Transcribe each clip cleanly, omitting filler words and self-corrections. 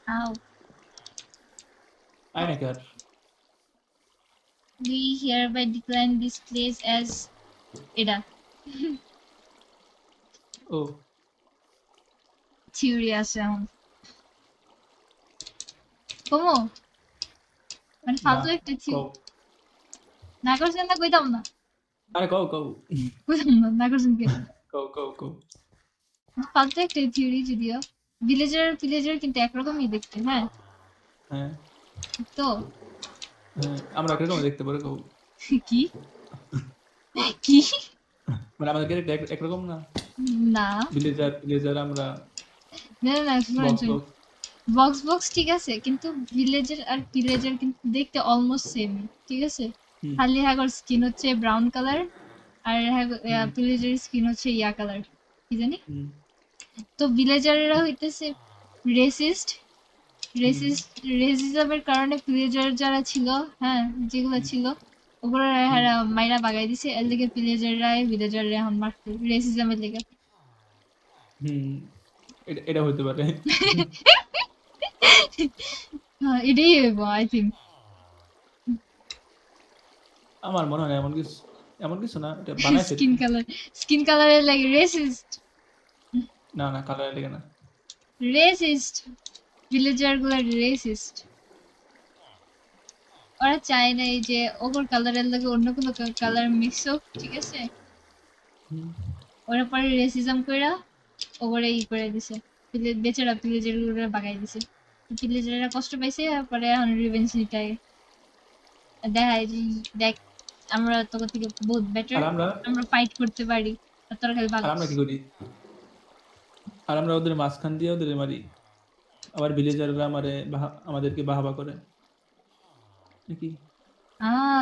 Ow. I don't care. We hereby decline this place as এটা Oh. Theory আছে এখন কমো মানে ফালতু Nah. একটা Go. না করছেন না কইতাম না Go. কইতাম না করছেন কে Go. ফালতু একটা থিওরি যদিও ভিলেজার কিন্তু একরকমই দেখতে হ্যাঁ হ্যাঁ তো আমরা একরকম দেখতে পারি কও কি কি মানে আমাদের ক্যারেক্টার একরকম না না ভিলেজার আমরা না শুনেন বক্স ঠিক আছে কিন্তু ভিলেজার আর ভিলেজার কিন্তু দেখতে অলমোস্ট সেম ঠিক আছে খালি হ্যাগর স্কিন হচ্ছে ব্রাউন কালার আর ভিলেজারের স্কিন হচ্ছে ইয়া কালার কি জানি তো ভিলেজারেরা হইতেছে রেসিজমের কারণে ভিলেজার যারা ছিল হ্যাঁ যেগুলো ছিল ওগুলো মাইরা বাগাই দিছে এর লিগে ভিলেজাররা এখন মারতে রেসিজমের লিগে এটা হতে পারে এটাই হইব আই থিঙ্ক আমার মনে হয় এমন কিছু না এটা বানাইছে স্কিন কালারের লাগে রেসিস্ট না কালারের লাগে না রেসিস্ট ভিলেজার গুলো রেসিস্ট ওরা চায় না এই যে ওগর কালারের লাগে অন্য কোনো কালার মিক্স হোক ঠিক আছে ওরা পরে রেসিজম কইরা ওগরে করে দিছে বেচারা ভিলেজার গুলো বাগাই দিছে ভিলেজাররা কষ্ট পাইছে পরে এখন রিভেঞ্জ নিতে দেখ আমরা তোকে থেকে বহুত বেটার আমরা ফাইট করতে পারি আর তোরা খালি ভালো আমরা কি করি আর আমরা ওদের মাঝখান দিয়ে ওদের মারি আবার ভিলেজাররা আমাদেরকে বাহাবা করে নাকি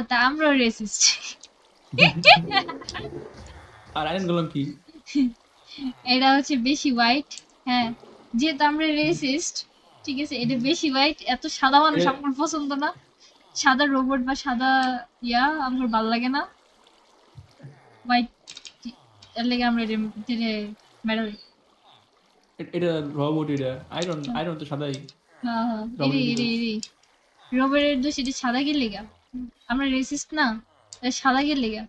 তা আমরা রেসিস্ট আর আইন গেলাম কি এটা হচ্ছে বেশি হোয়াইট হ্যাঁ যেহেতু আমরা রেসিস্ট ঠিক আছে এটা বেশি হোয়াইট এত সাদা মানুষ আমার পছন্দ না সাদা রোবট বা সাদা আমার ভালো লাগে না হোয়াইট এর লাগে আমরা মেডাল এটা রোবট এটা আইরন তো সাদাই রোবটের দোষ এটা সাদা কি লেগা আমরা রেসিস্ট না সাদা কি লেগা